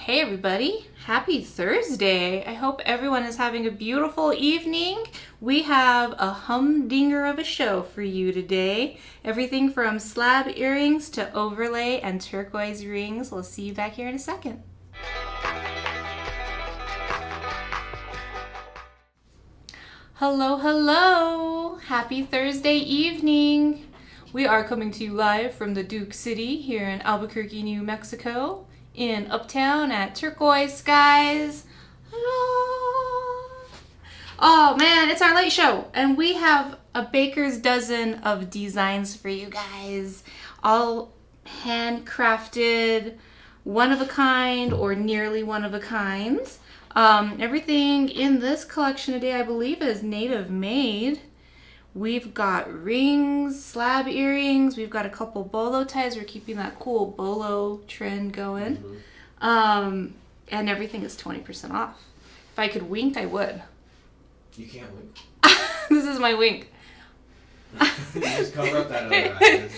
Hey everybody, happy Thursday. I hope everyone is having a beautiful evening. We have a humdinger of a show for you today. Everything from slab earrings to overlay and turquoise rings. We'll see you back here in a second. Hello, hello. Happy Thursday evening. We are coming to you live from the Duke City here in Albuquerque, New Mexico, in Uptown at Turquoise Skies. Oh man, it's our late show, and we have a baker's dozen of designs for you guys, all handcrafted, one of a kind or nearly one of a kind. Everything in this collection today, I believe, is native made. We've got rings, slab earrings. We've got a couple bolo ties. We're keeping that cool bolo trend going. And everything is 20% off. If I could wink, I would. You can't wink. This is my wink. You just cover up that other eyes.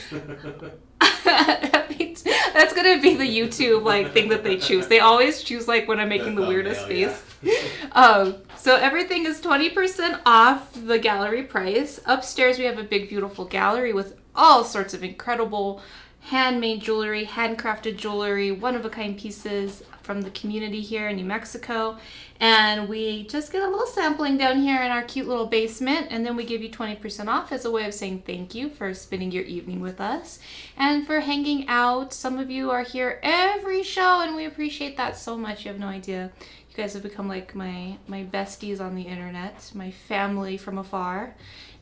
That's gonna be the YouTube thing that they choose. They always choose when I'm making the weirdest face. Yeah. So everything is 20% off the gallery price. Upstairs we have a big beautiful gallery with all sorts of incredible handmade jewelry, handcrafted jewelry, one-of-a-kind pieces from the community here in New Mexico. And we just get a little sampling down here in our cute little basement, and then we give you 20% off as a way of saying thank you for spending your evening with us and for hanging out. Some of you are here every show, and we appreciate that so much. You have no idea. You guys have become like my besties on the internet, my family from afar.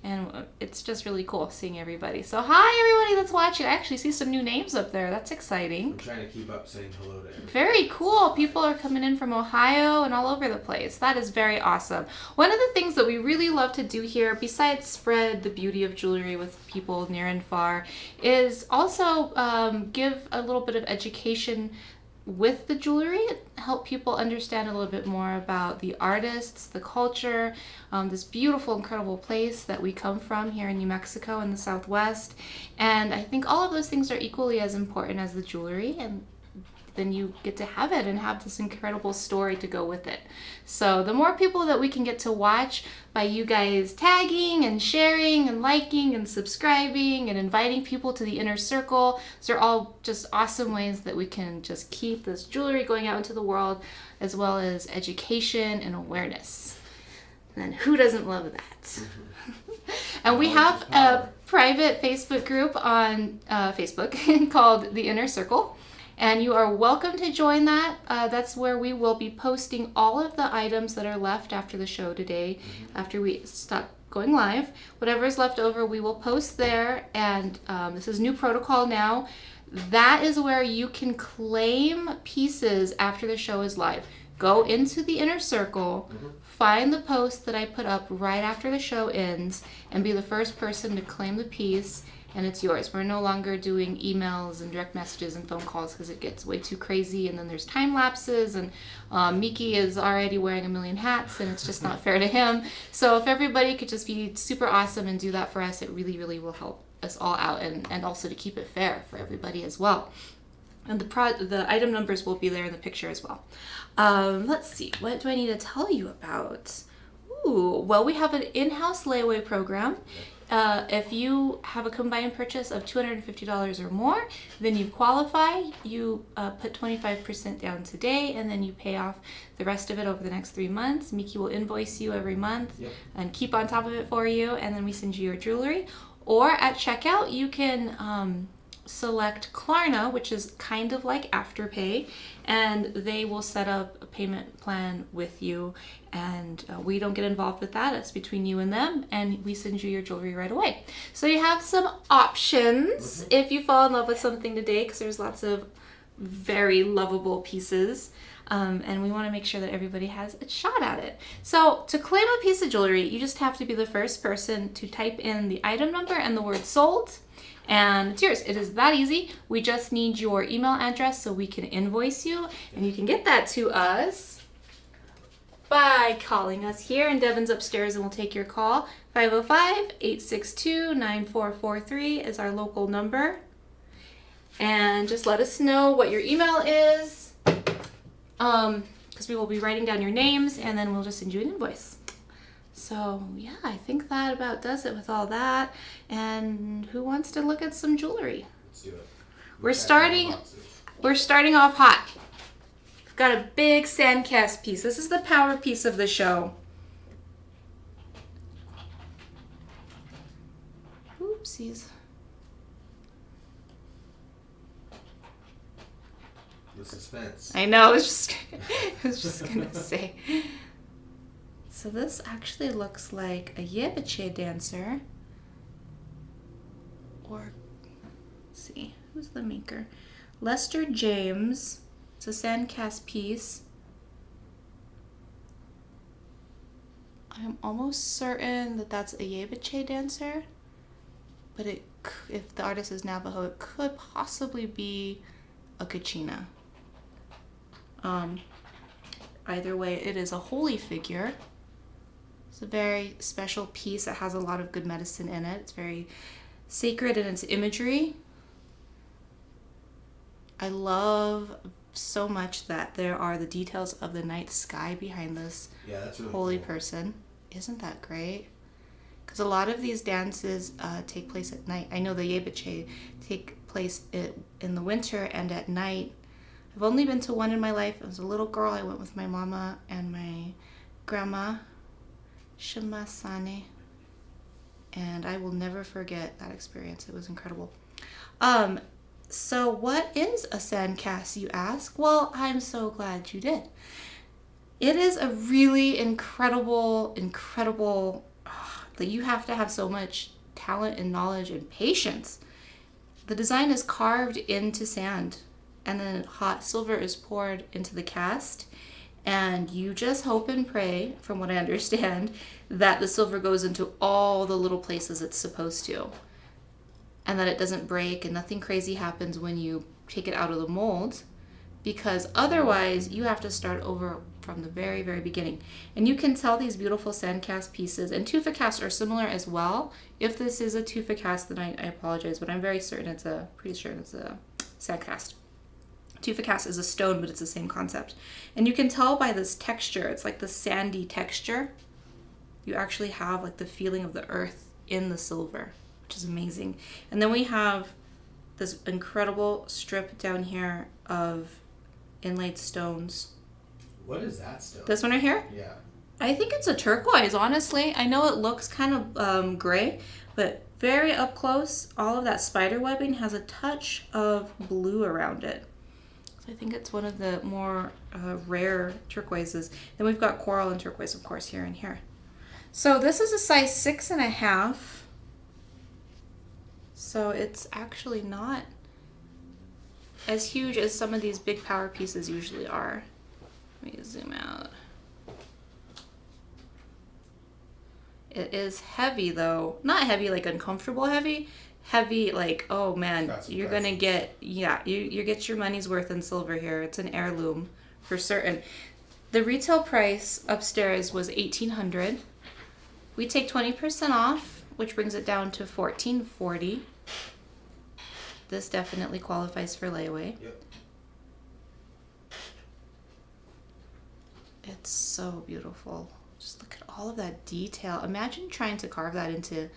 And it's just really cool seeing everybody. So hi everybody that's watching. I actually see some new names up there. That's exciting. I'm trying to keep up saying hello to everybody. Very cool. People are coming in from Ohio and all over the place. That is very awesome. One of the things that we really love to do here, besides spread the beauty of jewelry with people near and far, is also give a little bit of education with the jewelry, help people understand a little bit more about the artists, the culture, this beautiful, incredible place that we come from here in New Mexico in the Southwest. And I think all of those things are equally as important as the jewelry, and then you get to have it and have this incredible story to go with it. So the more people that we can get to watch by you guys tagging and sharing and liking and subscribing and inviting people to the inner circle, those are all just awesome ways that we can just keep this jewelry going out into the world, as well as education and awareness. And who doesn't love that? And we have a private Facebook group on Facebook called The Inner Circle. And you are welcome to join that. That's where we will be posting all of the items that are left after the show today, after we stop going live. Whatever is left over, we will post there. And this is new protocol now. That is where you can claim pieces after the show is live. Go into the inner circle, find the post that I put up right after the show ends, and be the first person to claim the piece. And it's yours. We're no longer doing emails and direct messages and phone calls because it gets way too crazy, and then there's time lapses, and Miki is already wearing a million hats, and it's just not fair to him. So if everybody could just be super awesome and do that for us, it really, really will help us all out, and also to keep it fair for everybody as well. And the item numbers will be there in the picture as well. Let's see, what do I need to tell you about? Ooh, well, we have an in-house layaway program. If you have a combined purchase of $250 or more, then you qualify. You put 25% down today, and then you pay off the rest of it over the next 3 months. Miki will invoice you every month and keep on top of it for you, and then we send you your jewelry. Or at checkout, you can select Klarna, which is kind of like Afterpay, and they will set up a payment plan with you, and we don't get involved with that. It's between you and them, and we send you your jewelry right away. So you have some options if you fall in love with something today, because there's lots of very lovable pieces, and we want to make sure that everybody has a shot at it. So to claim a piece of jewelry, you just have to be the first person to type in the item number and the word sold, and it's yours. It is that easy. We just need your email address so we can invoice you, and you can get that to us by calling us here, and Devin's upstairs and we'll take your call. 505-862-9443 is our local number. And just let us know what your email is, because we will be writing down your names and then we'll just send you an invoice. So yeah, I think that about does it with all that. And who wants to look at some jewelry? Let's do it. We're starting off hot. We've got a big sandcast piece. This is the power piece of the show. Oopsies. The suspense. I know, I was just gonna say. So this actually looks like a yebiche dancer. Or, let's see, who's the maker? Lester James. It's a sandcast piece. I'm almost certain that that's a yebiche dancer, but if the artist is Navajo, it could possibly be a kachina. Either way, it is a holy figure. It's a very special piece that has a lot of good medicine in it. It's very sacred in its imagery. I love so much that there are the details of the night sky behind this that's really holy cool. person. Isn't that great? Because a lot of these dances take place at night. I know the yebiche take place in the winter and at night. I've only been to one in my life. I was a little girl. I went with my mama and my grandma, Shema Sane, and I will never forget that experience. It was incredible. So what is a sandcast, you ask? Well, I'm so glad you did. It is a really incredible that you have to have so much talent and knowledge and patience. The design is carved into sand, and then hot silver is poured into the cast, and you just hope and pray, from what I understand, that the silver goes into all the little places it's supposed to, and that it doesn't break and nothing crazy happens when you take it out of the mold, because otherwise you have to start over from the very, very beginning. And you can tell these beautiful sandcast pieces, and tufa casts are similar as well. If this is a tufa cast, then I apologize, but I'm pretty certain it's a sandcast. Tufa cast is a stone, but it's the same concept. And you can tell by this texture, it's like the sandy texture. You actually have like the feeling of the earth in the silver, which is amazing. And then we have this incredible strip down here of inlaid stones. What is that stone? This one right here? Yeah. I think it's a turquoise, honestly. I know it looks kind of gray, but very up close, all of that spider webbing has a touch of blue around it. So I think it's one of the more rare turquoises. Then we've got coral and turquoise, of course, here and here. So this is a size 6.5. So it's actually not as huge as some of these big power pieces usually are. Let me zoom out. It is heavy though. Not heavy like uncomfortable heavy. Heavy like, oh man, you're gonna get, you get your money's worth in silver here. It's an heirloom for certain. The retail price upstairs was $1,800. We take 20% off, which brings it down to $1,440. This definitely qualifies for layaway. Yep. It's so beautiful. Just look at all of that detail. Imagine trying to carve that into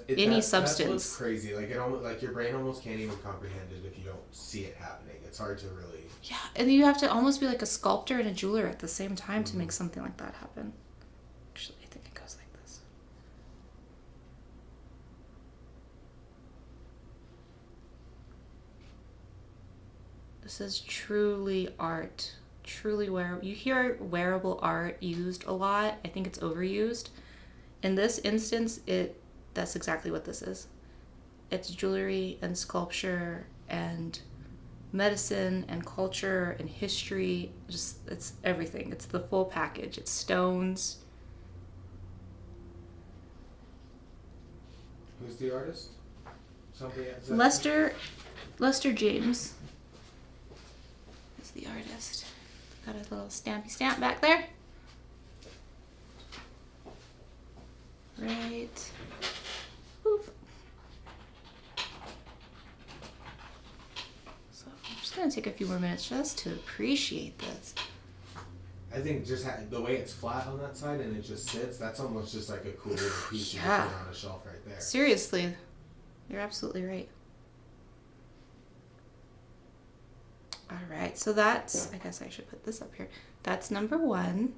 any substance. That looks crazy. Like it almost, like your brain almost can't even comprehend it if you don't see it happening. It's hard to really. Yeah, and you have to almost be like a sculptor and a jeweler at the same time to make something like that happen. Actually, I think it goes like this. This is truly art. Truly wearable. You hear wearable art used a lot. I think it's overused. In this instance, that's exactly what this is. It's jewelry and sculpture and medicine and culture and history. Just, it's everything. It's the full package. It's stones. Who's the artist? Somebody else? Lester James is the artist. Got a little stampy stamp back there. Right. Boop. So I'm just gonna take a few more minutes just to appreciate this. I think just the way it's flat on that side and it just sits, that's almost just like a cool little piece you can Yeah. put on a shelf right there. Seriously. You're absolutely right. All right, so that's, I guess I should put this up here. That's number 1.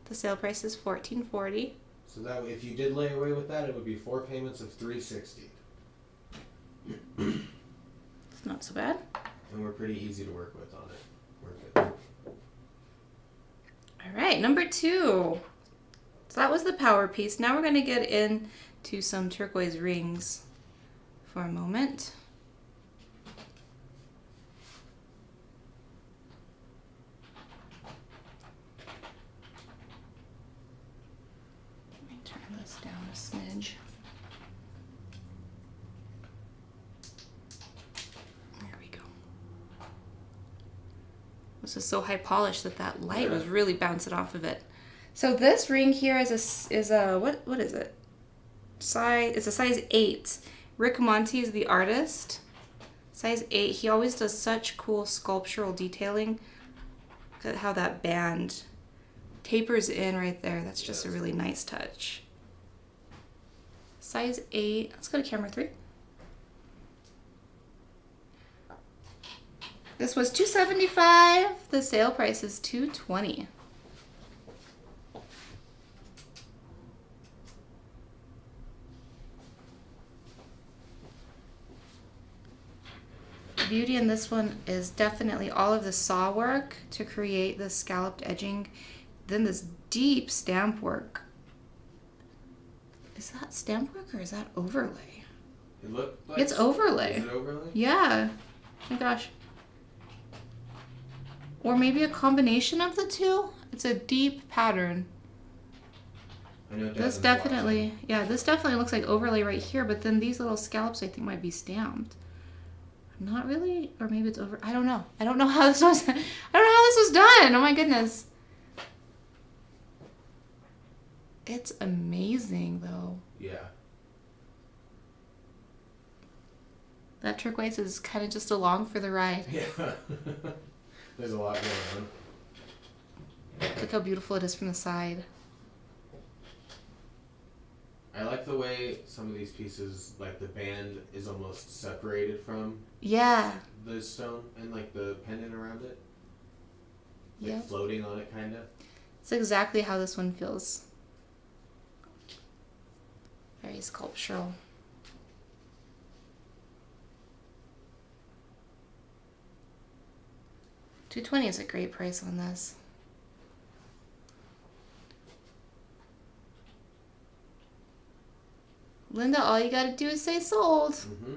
The sale price is $14.40. So that if you did lay away with that, it would be 4 payments of $360. It's not so bad. And we're pretty easy to work with on it. We're good. All right, number 2. So that was the power piece. Now we're going to get into some turquoise rings for a moment. Let me turn this down a smidge. There we go. This is so high polished that light was really bouncing off of it. So this ring here is a what is it? It's a size 8. Rick Monty is the artist. Size 8. He always does such cool sculptural detailing. Look at how that band tapers in right there. That's just a really nice touch. Size 8. Let's go to camera 3. This was $275. The sale price is $220. The beauty in this one is definitely all of the saw work to create the scalloped edging, then this deep stamp work. Is that stamp work or is that overlay? It looked like It's overlay. Is it overlay? Yeah. Oh my gosh. Or maybe a combination of the two. It's a deep pattern. I know This definitely, yeah, this definitely looks like overlay right here, but then these little scallops I think might be stamped. Not really, or maybe it's over. I don't know. I don't know how this was. I don't know how this was done. Oh my goodness. It's amazing though. Yeah. That turquoise is kind of just along for the ride. Yeah. There's a lot going on. Look how beautiful it is from the side. I like the way some of these pieces, like the band is almost separated from Yeah. the stone and like the pendant around it. Like Yeah. floating on it, kind of. It's exactly how this one feels. Very sculptural. $220 is a great price on this. Linda, all you gotta do is say sold. Mm-hmm.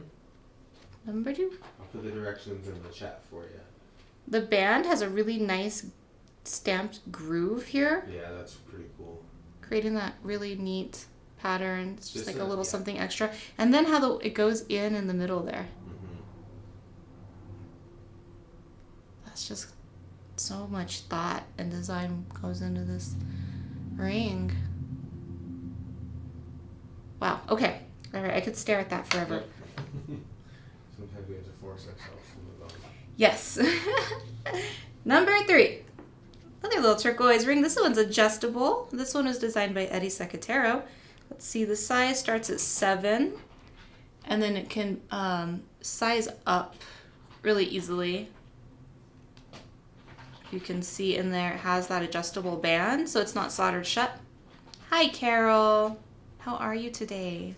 Number 2. I'll put the directions in the chat for you. The band has a really nice stamped groove here, Yeah, that's pretty cool. creating that really neat pattern. It's just Just like a- a little yeah. something extra. And then how it goes in the middle there. Mm-hmm. That's just so much thought and design goes into this ring. Wow. Okay. All right. I could stare at that forever. Sometimes we have to force ourselves to move on. Yes. Number 3. Another little turquoise ring. This one's adjustable. This one was designed by Eddie Secatero. Let's see. The size starts at 7. And then it can size up really easily. You can see in there it has that adjustable band, so it's not soldered shut. Hi, Carol. How are you today?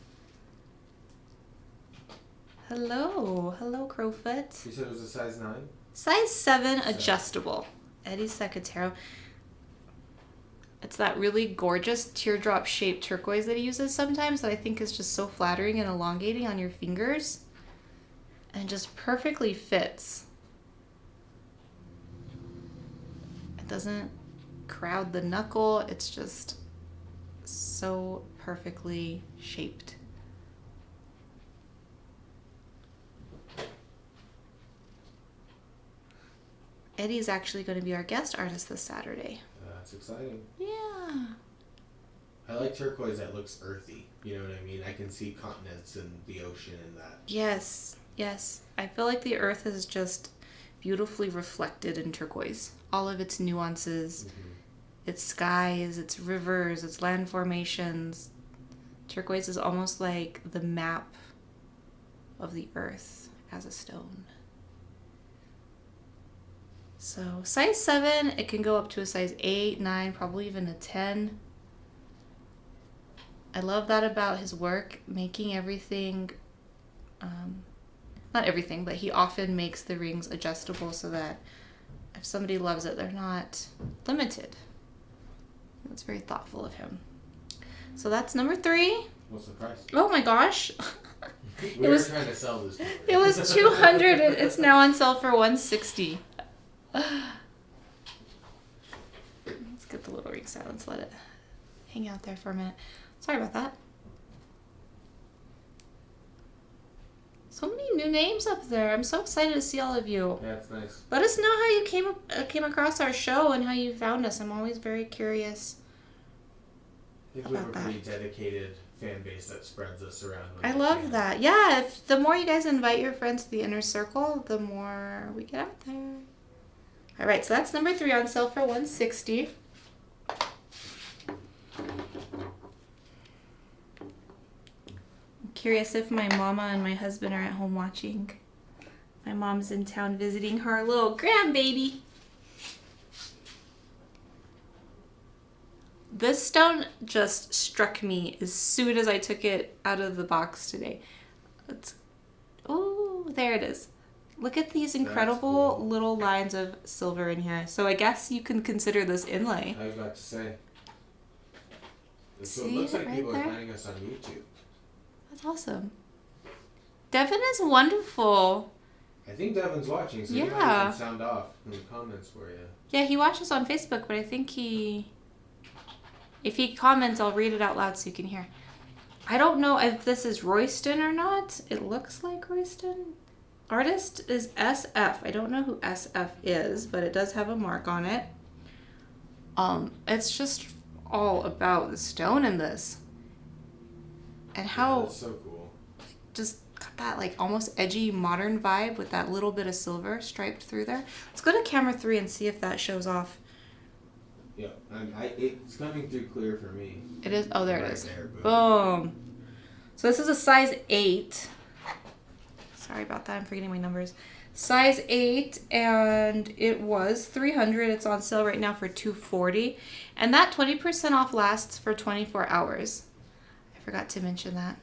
Hello. Hello, Crowfoot. You said it was a size 9? Size 7 adjustable. Eddie Secatero. It's that really gorgeous teardrop shaped turquoise that he uses sometimes that I think is just so flattering and elongating on your fingers. And just perfectly fits. It doesn't crowd the knuckle. It's just so perfectly shaped. Eddie's actually going to be our guest artist this Saturday. That's exciting. Yeah. I like turquoise that looks earthy. You know what I mean? I can see continents and the ocean in that. Yes, yes. I feel like the earth is just beautifully reflected in turquoise. All of its nuances It's skies, it's rivers, it's land formations. Turquoise is almost like the map of the earth as a stone. So size 7, it can go up to a size 8, 9, probably even a 10. I love that about his work, making everything, not everything, but he often makes the rings adjustable so that if somebody loves it, they're not limited. That's very thoughtful of him. So that's number 3. What's the price? Oh my gosh. We were trying to sell this. It was 200. It's now on sale for 160. Let's get the little rings out. Let's let it hang out there for a minute. Sorry about that. So many new names up there. I'm so excited to see all of you. Yeah, it's nice. Let us know how you came across our show and how you found us. I'm always very curious. I think we have a pretty dedicated fan base that spreads us around. I love that. Yeah, if the more you guys invite your friends to the inner circle, the more we get out there. All right, so that's number 3 on sale for $160. I'm curious if my mama and my husband are at home watching. My mom's in town visiting her little grandbaby. This stone just struck me as soon as I took it out of the box today. Oh, there it is. Look at these incredible cool. little lines of silver in here. So I guess you can consider this inlay. I was about to say. So See it looks like right people there? are finding us on YouTube. That's awesome. Devin is wonderful. I think Devin's watching, so he might Yeah. even sound off in the comments for you. Yeah, he watches on Facebook, but I think if he comments, I'll read it out loud so you can hear. I don't know if this is Royston or not. It looks like Royston. Artist is SF. I don't know who SF is, but it does have a mark on it. It's just all about the stone in this. And how Yeah, that's so cool. just got that like almost edgy modern vibe with that little bit of silver striped through there. Let's go to camera 3 and see if that shows off. Yeah, it's coming through clear for me. It is. Oh, there it Right is. there, boom. Boom. So this is a size 8. Sorry about that. I'm forgetting my numbers. Size 8, and it was $300. It's on sale right now for $240, and that 20% off lasts for 24 hours. I forgot to mention that.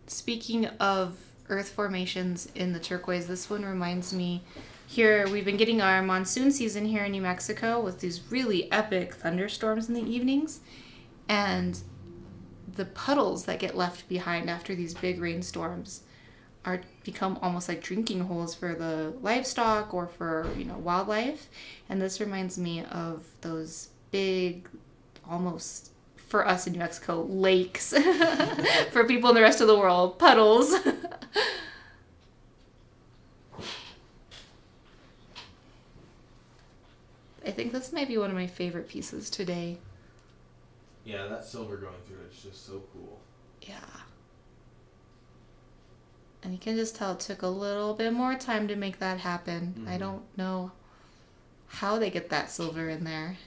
Speaking of earth formations in the turquoise, this one reminds me, here we've been getting our monsoon season here in New Mexico with these really epic thunderstorms in the evenings, and the puddles that get left behind after these big rainstorms are become almost like drinking holes for the livestock or for wildlife. And this reminds me of those big, almost for us in New Mexico, lakes. For people in the rest of the world, puddles. I think this might be one of my favorite pieces today. Yeah, that silver going through it's just so cool. Yeah. And you can just tell it took a little bit more time to make that happen. Mm-hmm. I don't know how they get that silver in there.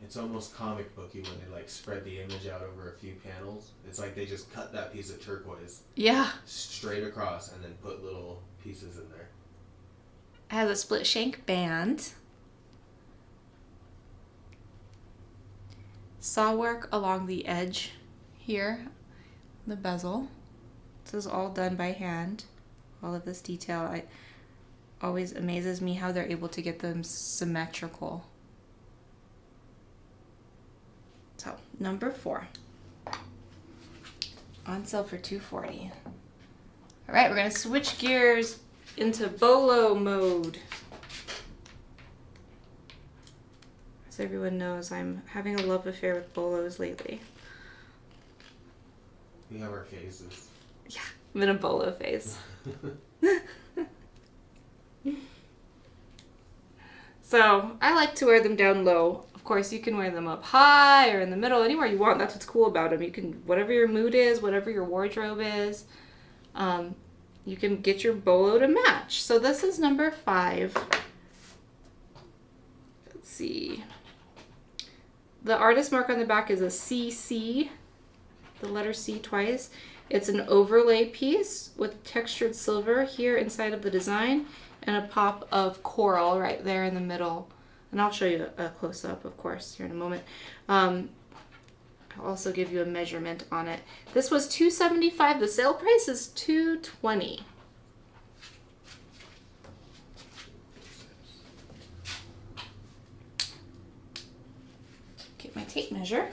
It's almost comic booky when they like spread the image out over a few panels. It's like they just cut that piece of turquoise Yeah. straight across and then put little pieces in there. It has a split shank band. Saw work along the edge here, the bezel. This is all done by hand. All of this detail. It always amazes me how they're able to get them symmetrical. So, number 4. On sale for $240. All right, we're going to switch gears into bolo mode. As everyone knows, I'm having a love affair with bolos lately. We have our phases. Yeah, I'm in a bolo phase. So, I like to wear them down low. Of course, you can wear them up high or in the middle, anywhere you want. That's what's cool about them. You can, whatever your mood is, whatever your wardrobe is, you can get your bolo to match. So this is number 5. Let's see. The artist mark on the back is a CC, the letter C twice. It's an overlay piece with textured silver here inside of the design and a pop of coral right there in the middle. And I'll show you a close-up, of course, here in a moment. I'll also give you a measurement on it. This was $275. The sale price is $220. Get my tape measure.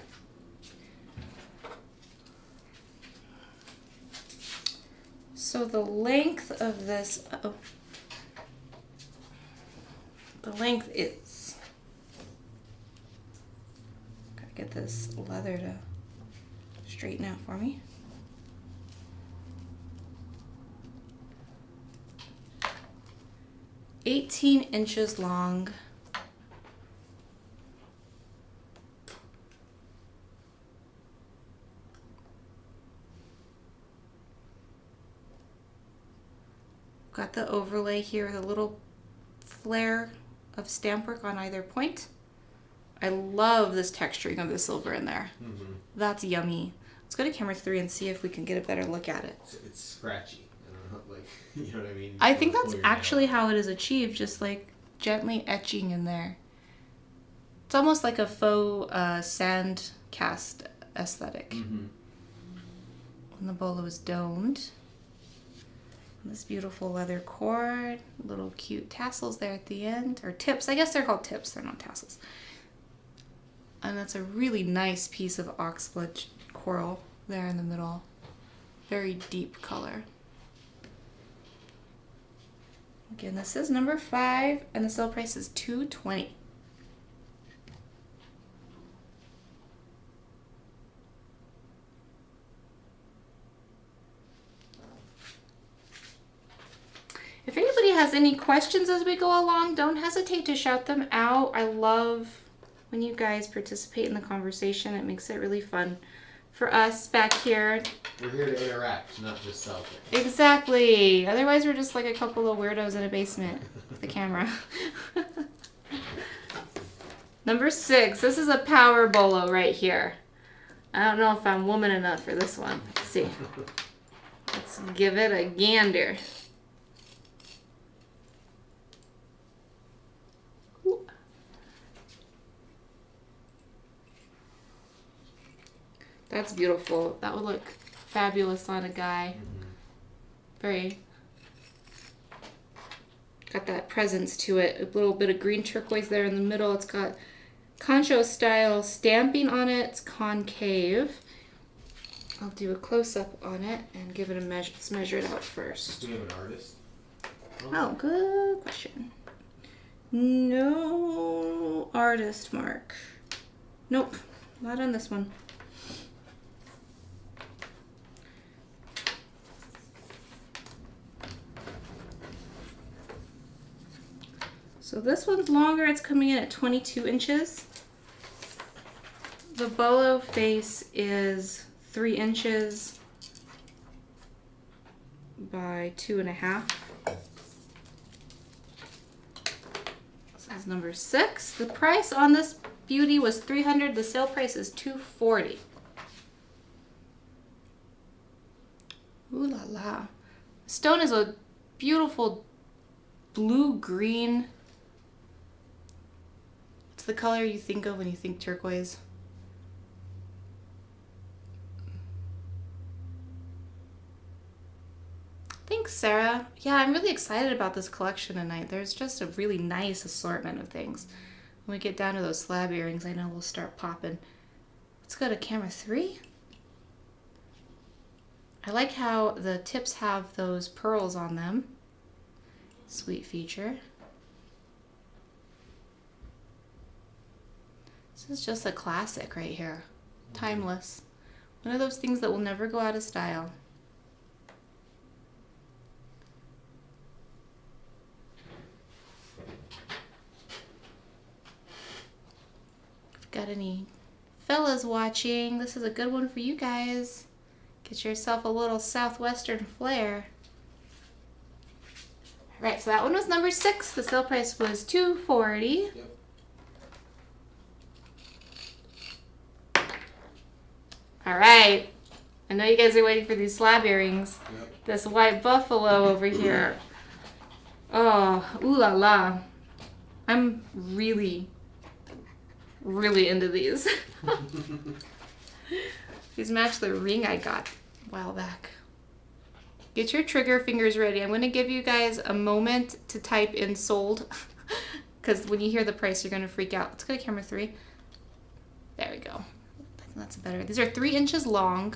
So the length of this, the length is, gotta get this leather to straighten out for me. $18 long. Got the overlay here with a little flare of stamp work on either point. I love this texturing of the silver in there. Mm-hmm. That's yummy. Let's go to camera 3 and see if we can get a better look at it. It's scratchy. I don't know, like, you know what I mean? I think that's actually how it is achieved, just like gently etching in there. It's almost like a faux sand cast aesthetic. Mm-hmm. And the bolo is domed. This beautiful leather cord, little cute tassels there at the end, or tips. I guess they're called tips, they're not tassels. And that's a really nice piece of oxblood coral there in the middle. Very deep color. Again, this is number 5, and the sale price is $220. If anybody has any questions as we go along, don't hesitate to shout them out. I love when you guys participate in the conversation. It makes it really fun for us back here. We're here to interact, not just sell things. Exactly. Otherwise, we're just like a couple of weirdos in a basement with the camera. Number 6. This is a power bolo right here. I don't know if I'm woman enough for this one. Let's see. Let's give it a gander. That's beautiful. That would look fabulous on a guy. Very, got that presence to it. A little bit of green turquoise there in the middle. It's got concho style stamping on it. It's concave. I'll do a close-up on it and give it a measure. Let's measure it out first. Do you have an artist? Oh, good question. No artist mark. Nope, not on this one. So this one's longer. It's coming in at 22 inches. The bolo face is 3 inches by 2.5. This is number 6. The price on this beauty was $300. The sale price is $240. Ooh la la. The stone is a beautiful blue-green. It's the color you think of when you think turquoise. Thanks, Sarah. Yeah, I'm really excited about this collection tonight. There's just a really nice assortment of things. When we get down to those slab earrings, I know we'll start popping. Let's go to camera 3. I like how the tips have those pearls on them. Sweet feature. This is just a classic right here. Timeless. One of those things that will never go out of style. Got any fellas watching? This is a good one for you guys. Get yourself a little southwestern flair. All right, so that one was number 6. The sale price was $240. Yep. All right. I know you guys are waiting for these slab earrings. Yep. This white buffalo over here. Oh, ooh la la. I'm really into these. These match the ring I got a while back. Get your trigger fingers ready. I'm going to give you guys a moment to type in sold. Because when you hear the price, you're going to freak out. Let's go to camera 3. There we go. That's better. These are 3 inches long.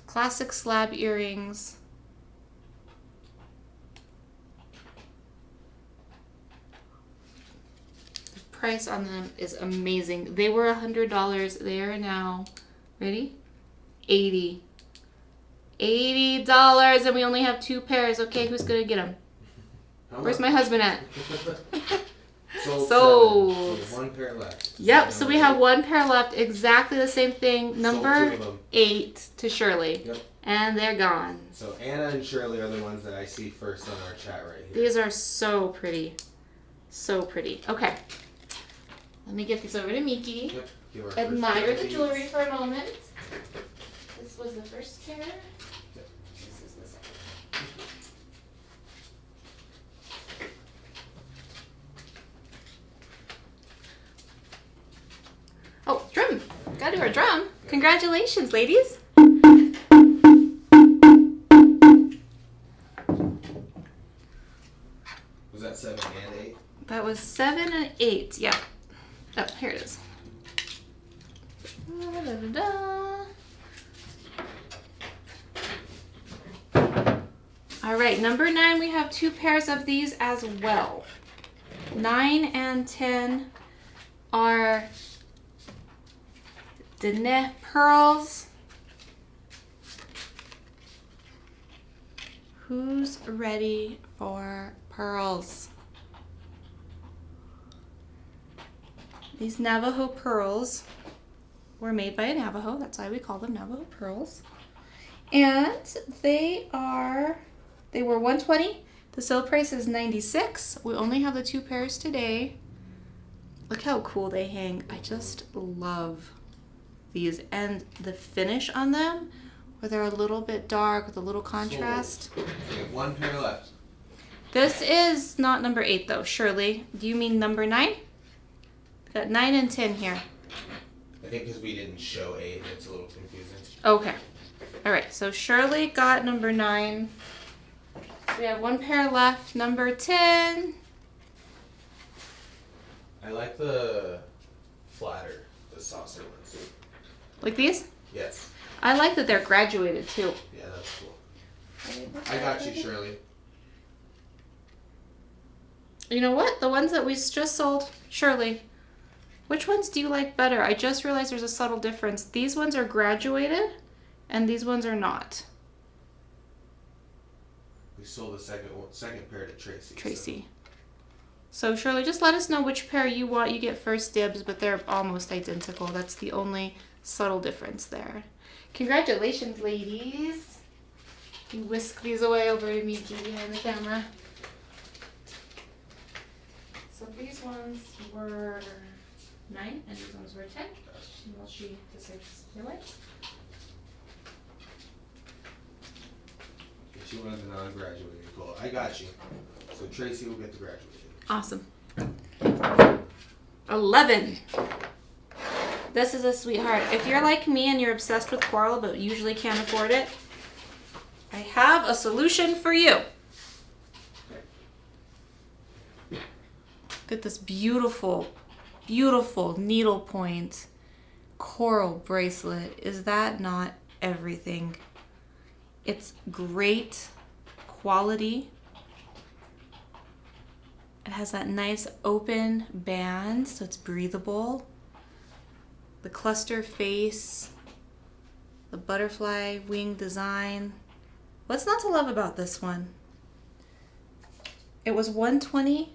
Classic slab earrings. The price on them is amazing. They were $100. They are now, ready? $80. $80, and we only have 2 pairs. Okay, who's gonna get them? Where's my husband at? So 1 pair left. Yep, so we have 1 pair left. Exactly the same thing. Number 8 to Shirley. Yep. And they're gone. So Anna and Shirley are the ones that I see first on our chat right here. These are so pretty. So pretty. Okay. Let me get these over to Miki. Yep. Give our Admire first the jewelry for a moment. This was the first pair. Yep. This is the second. Oh, drum. Gotta do our drum. Congratulations, ladies. Was that 7 and 8? That was 7 and 8. Yeah. Oh, here it is. Da, da, da, da. All right, number 9, we have 2 pairs of these as well. 9 and 10 are Dene pearls. Who's ready for pearls? These Navajo pearls were made by a Navajo. That's why we call them Navajo pearls. And they were $120. The sale price is $96. We only have the 2 pairs today. Look how cool they hang. I just love these. And the finish on them, where they're a little bit dark with a little contrast. We have 1 pair left. This is not number 8 though, Shirley. Do you mean number 9? Got 9 and 10 here. I think because we didn't show 8, it's a little confusing. Okay. All right, so Shirley got number 9. So we have 1 pair left. Number 10. I like the flatter, the saucer ones. Like these? Yes. I like that they're graduated too. Yeah, that's cool. I got you, Shirley. You know what? The ones that we just sold, Shirley, which ones do you like better? I just realized there's a subtle difference. These ones are graduated and these ones are not. We sold the second pair to Tracy. Tracy. So Shirley, just let us know which pair you want. You get first dibs, but they're almost identical. That's the only subtle difference there. Congratulations, ladies. You whisk these away over to Miki behind the camera. So these ones were 9 and these ones were 10. While she decides your lights. She wanted the non-graduated. Cool. I got you. So Tracy will get the graduated. Awesome. 11. This is a sweetheart. If you're like me and you're obsessed with coral but usually can't afford it, I have a solution for you. Look at this beautiful, beautiful needlepoint coral bracelet. Is that not everything? It's great quality. It has that nice open band, so it's breathable. The cluster face, the butterfly wing design. What's not to love about this one? It was $120.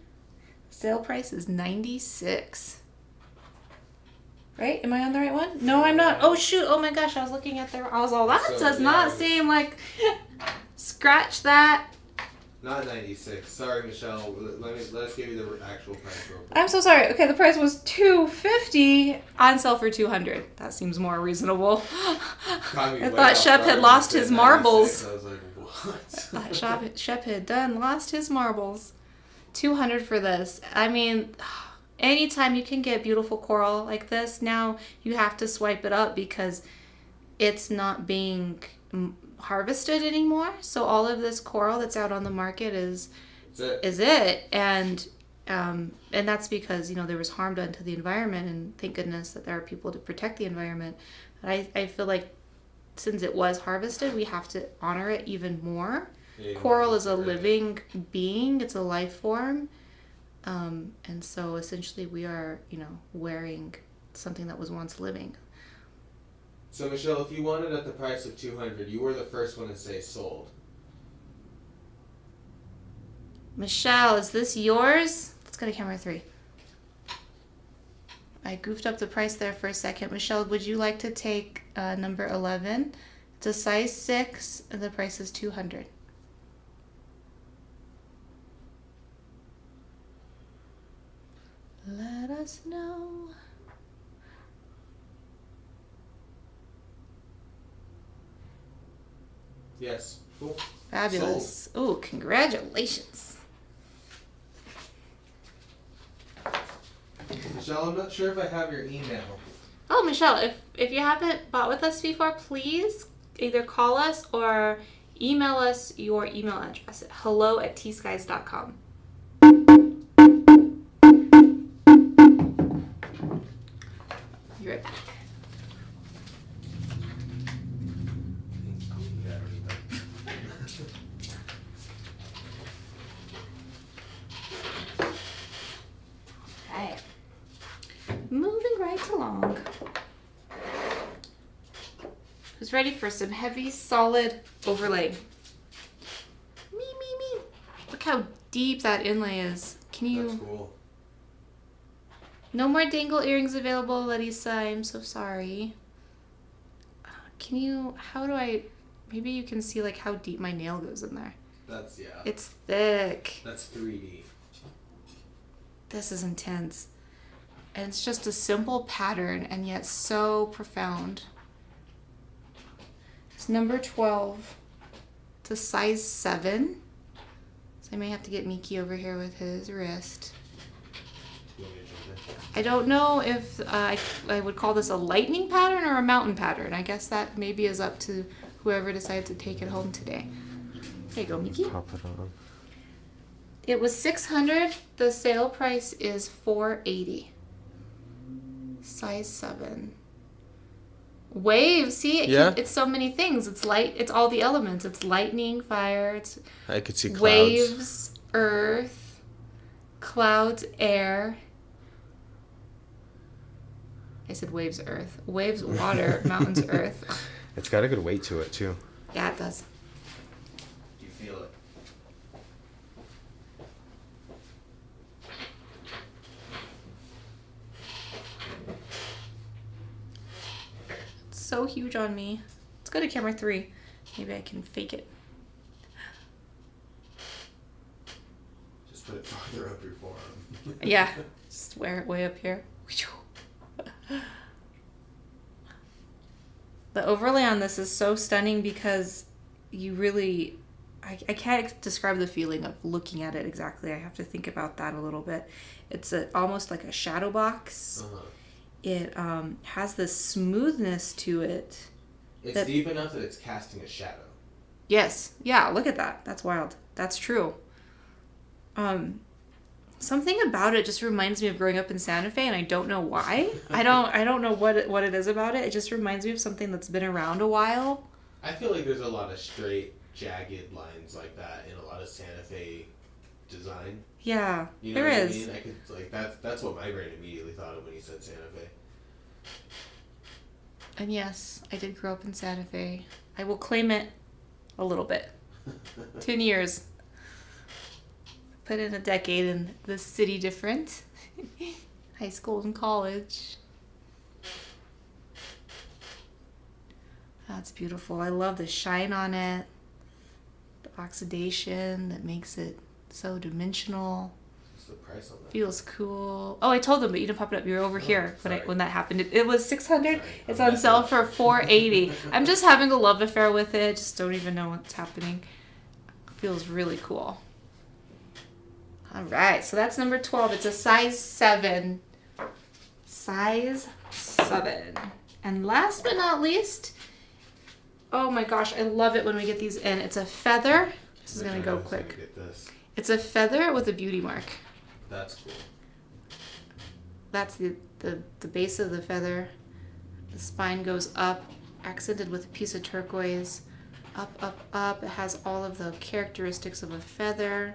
Sale price is $96. Right? Am I on the right one? No, I'm not. Oh shoot! Oh my gosh! I was looking at I was all that So, does yeah, not seem like. Scratch that. Not 96. Sorry, Michelle. Let us give you the actual price real quick. I'm so sorry. Okay, the price was $250 on sale for $200. That seems more reasonable. I thought Shep had lost his marbles. I was like, what? I thought Shep had done lost his marbles. $200 for this. I mean, anytime you can get beautiful coral like this, now you have to swipe it up because it's not being harvested anymore. So all of this coral that's out on the market is it. And that's because, there was harm done to the environment, and thank goodness that there are people to protect the environment. But I feel like since it was harvested, we have to honor it even more. Yeah, coral is a living being. It's a life form. And so essentially we are, wearing something that was once living. So Michelle, if you wanted at the price of $200, you were the first one to say sold. Michelle, is this yours? Let's go to camera 3. I goofed up the price there for a second. Michelle, would you like to take number 11? It's a size 6, and the price is $200. Let us know. Yes. Cool. Fabulous. Oh, congratulations. Michelle, I'm not sure if I have your email. Oh, Michelle, if you haven't bought with us before, please either call us or email us your email address at hello@tskies.com. Be right back. Okay. Moving right along. Who's ready for some heavy, solid overlay? Me. Look how deep that inlay is. Can you... That's cool. No more dangle earrings available, Larissa. I'm so sorry. Can you... How do I... Maybe you can see like how deep my nail goes in there. That's, yeah. It's thick. That's 3D. This is intense. And it's just a simple pattern and yet so profound. It's number 12. It's a size 7. So I may have to get Miki over here with his wrist. I don't know if I would call this a lightning pattern or a mountain pattern. I guess that maybe is up to whoever decides to take it home today. There you go, Miki. Pop it on. It was $600. The sale price is $480. Size 7. Waves. See, Yeah. It's so many things. It's light. It's all the elements. It's lightning, fire. It's I could see clouds. waves, earth, clouds, air. I said waves, earth. Waves, water, mountains, earth. It's got a good weight to it too. Yeah, it does. You feel it. It's so huge on me. Let's go to camera 3. Maybe I can fake it. Just put it farther up your forearm. Yeah, just wear it way up here. The overlay on this is so stunning because you really... I can't describe the feeling of looking at it exactly. I have to think about that a little bit. It's almost like a shadow box. Uh-huh. It has this smoothness to it. It's deep enough that it's casting a shadow. Yes. Yeah, look at that. That's wild. That's true. Something about it just reminds me of growing up in Santa Fe, and I don't know why. I don't know what it is about it. It just reminds me of something that's been around a while. I feel like there's a lot of straight, jagged lines like that in a lot of Santa Fe design. Yeah, You know there what is. I mean? I could that's what my brain immediately thought of when he said Santa Fe. And yes, I did grow up in Santa Fe. I will claim it a little bit. 10 years. Put in a decade in the city different. High school and college. That's beautiful. I love the shine on it. The oxidation that makes it so dimensional. What's the price on that? Feels cool. Oh, I told them, but you didn't pop it up. You were over here sorry. when that happened. It was $600. Sorry, It's I'm on sale messing for $480. I'm just having a love affair with it. Just don't even know what's happening. Feels really cool. All right, so that's number 12. It's a size 7. Size 7. And last but not least, oh my gosh, I love it when we get these in. It's a feather. This is going to go quick. Get this. It's a feather with a beauty mark. That's cool. That's the base of the feather. The spine goes up, accented with a piece of turquoise. Up, up, up. It has all of the characteristics of a feather.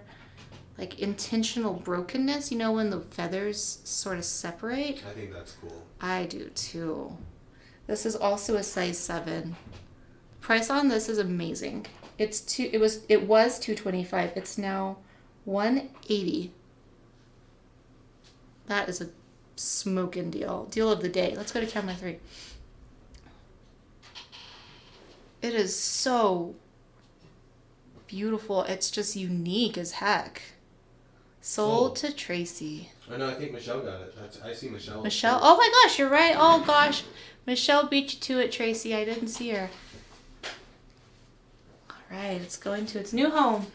Like intentional brokenness. You know when the feathers sort of separate? I think that's cool. I do too. This is also a size 7. Price on this is amazing. It was $225. It's now $180. That is a smoking deal. Deal of the day. Let's go to camera 3. It is so beautiful. It's just unique as heck. Sold to Tracy. Oh no, I think Michelle got it. I see Michelle. Michelle? Oh my gosh, you're right. Oh gosh. Michelle beat you to it, Tracy. I didn't see her. All right, it's going to its new home.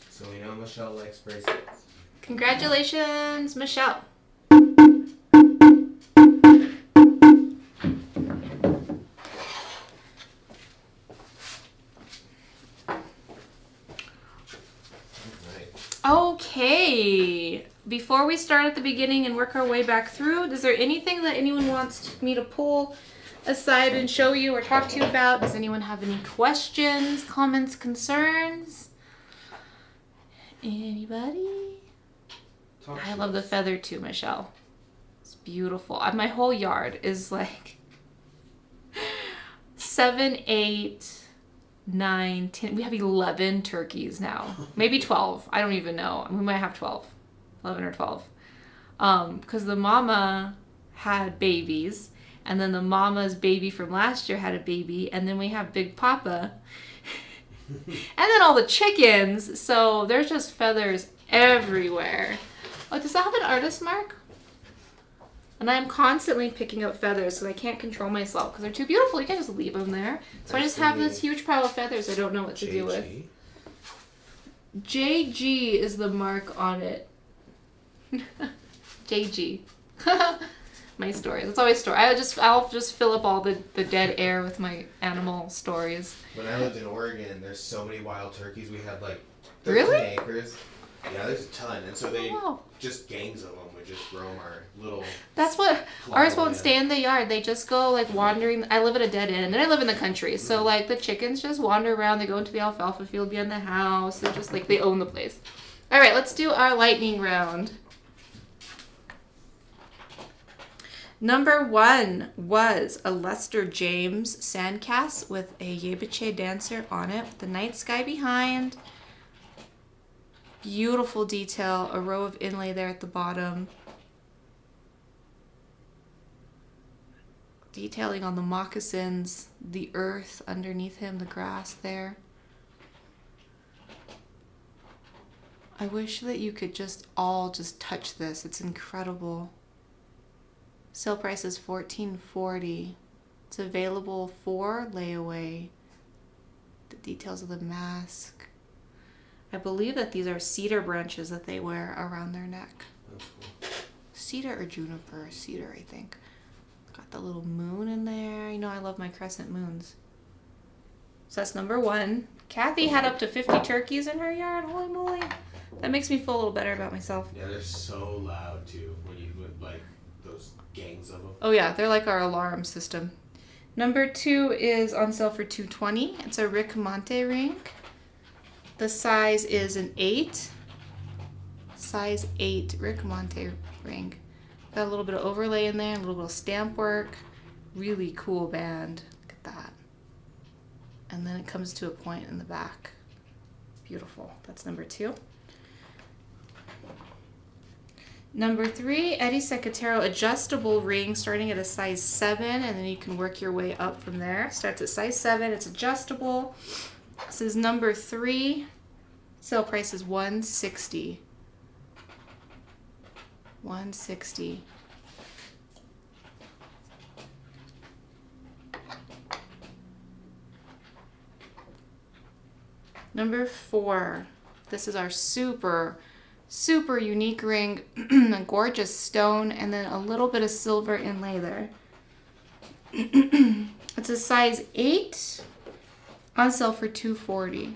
So we know Michelle likes bracelets. Congratulations, Michelle. Okay, before we start at the beginning and work our way back through, is there anything that anyone wants me to pull aside and show you or talk to you about? Does anyone have any questions, comments, concerns? Anybody? I love the feather too, Michelle. It's beautiful. My whole yard is like 7, 8, 9, 10. We have 11 turkeys now. Maybe 12. I don't even know. We might have 12. 11 or 12. Because the mama had babies. And then the mama's baby from last year had a baby. And then we have Big Papa. And then all the chickens. So there's just feathers everywhere. Oh, does that have an artist mark? And I'm constantly picking up feathers because I can't control myself because they're too beautiful. You can't just leave them there. So I just have this huge pile of feathers I don't know what to do with. JG is the mark on it. JG. My stories. It's always story. I'll just fill up all the dead air with my animal stories. When I lived in Oregon, there's so many wild turkeys. We had like 13 Really? acres. Yeah, there's a ton. And so they just gangs of them would just roam our little... That's what... Ours won't stay in the yard. They just go like wandering. I live at a dead end and I live in the country. So like the chickens just wander around. They go into the alfalfa field behind the house. They're just like they own the place. All right, let's do our lightning round. Number 1 was a Lester James sandcast with a Yebiche dancer on it with the night sky behind. Beautiful detail, a row of inlay there at the bottom. Detailing on the moccasins, the earth underneath him, the grass there. I wish that you could just touch this. It's incredible. Sale price is $14.40. It's available for layaway. The details of the mask. I believe that these are cedar branches that they wear around their neck. That's cool. Cedar or juniper? Cedar, I think. Got the little moon in there. You know I love my crescent moons. So that's number 1. Kathy had up to 50 turkeys in her yard. Holy moly. That makes me feel a little better about myself. Yeah, they're so loud too when you like those gangs of them. Oh yeah, they're like our alarm system. Number 2 is on sale for $220. It's a Rick Monte ring. The size is an 8. Size 8 Rick Monte ring. Got a little bit of overlay in there, a little bit of stamp work. Really cool band. Look at that. And then it comes to a point in the back. Beautiful. That's number 2. Number 3, Eddie Secatero adjustable ring starting at a size 7, and then you can work your way up from there. Starts at size 7, it's adjustable. This is number 3. Sale price is $160. $160. Number 4. This is our super unique ring. A gorgeous stone and then a little bit of silver inlay there. It's a size 8. On sale for $240.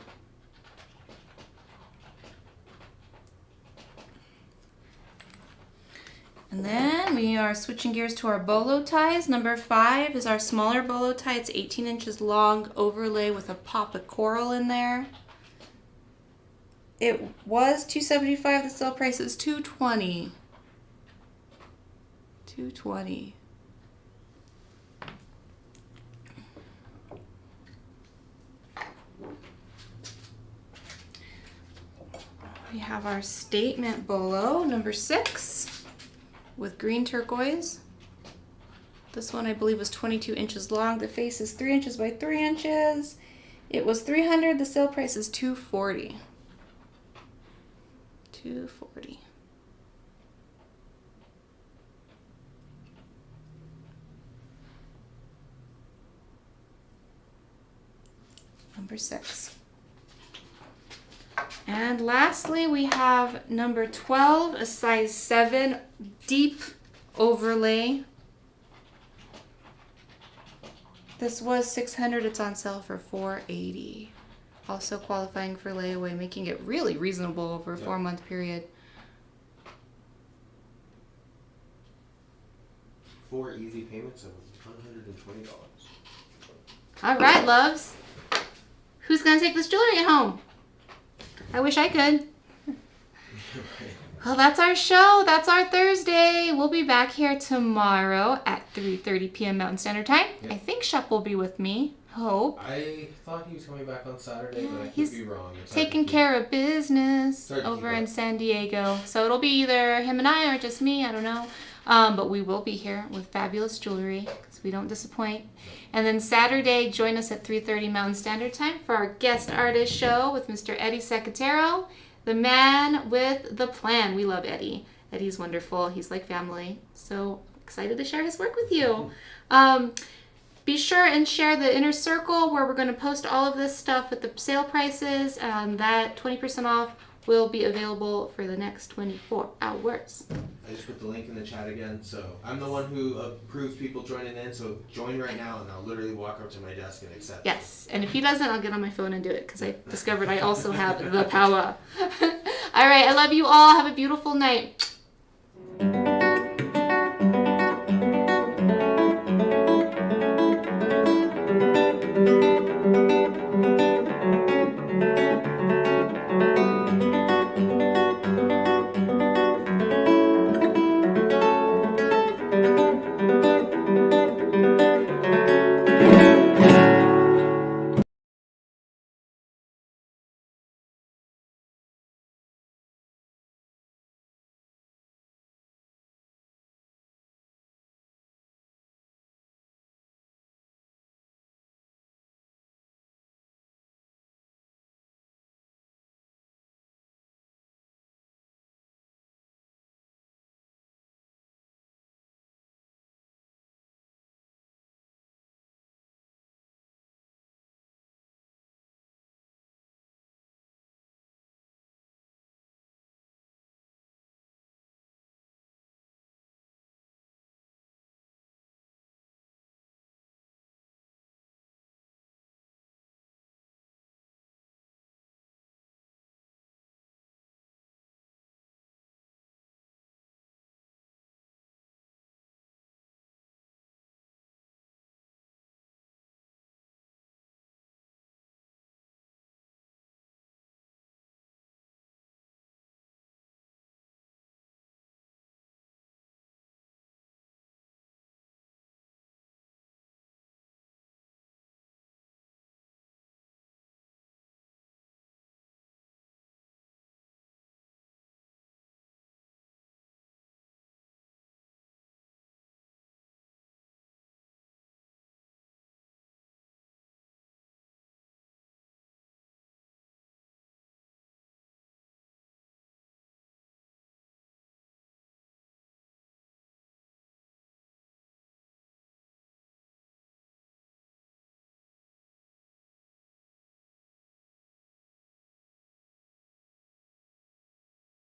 And then we are switching gears to our bolo ties. Number 5 is our smaller bolo tie. It's 18 inches long, overlay with a pop of coral in there. It was $275. The sale price is $220. $220. We have our statement bolo, number 6, with green turquoise. This one I believe was 22 inches long. The face is 3 inches by 3 inches. It was $300. The sale price is $240. $240. Number 6. And lastly, we have number 12, a size 7 deep overlay. This was $600. It's on sale for $480. Also qualifying for layaway, making it really reasonable over a 4-month period. 4 easy payments of $120. All right, loves. Who's going to take this jewelry home? I wish I could. Well, that's our show. That's our Thursday. We'll be back here tomorrow at 3:30 p.m. Mountain Standard Time. Yep. I think Shep will be with me. Hope. I thought he was coming back on Saturday, Yeah, but I could he's be wrong. It's hard to Taking keep- care of business Sorry to over keep in up. San Diego. So it'll be either him and I or just me. I don't know. But we will be here with fabulous jewelry because we don't disappoint. And then Saturday, join us at 3:30 Mountain Standard Time for our guest artist show with Mr. Eddie Secatero, the man with the plan. We love Eddie. Eddie's wonderful. He's like family. So excited to share his work with you. Be sure and share the inner circle where we're going to post all of this stuff with the sale prices, and that 20% off will be available for the next 24 hours. I just put the link in the chat again. So I'm the one who approves people joining in. So join right now, and I'll literally walk up to my desk and accept. Yes, and if he doesn't, I'll get on my phone and do it because I discovered I also have the power. All right, I love you all. Have a beautiful night.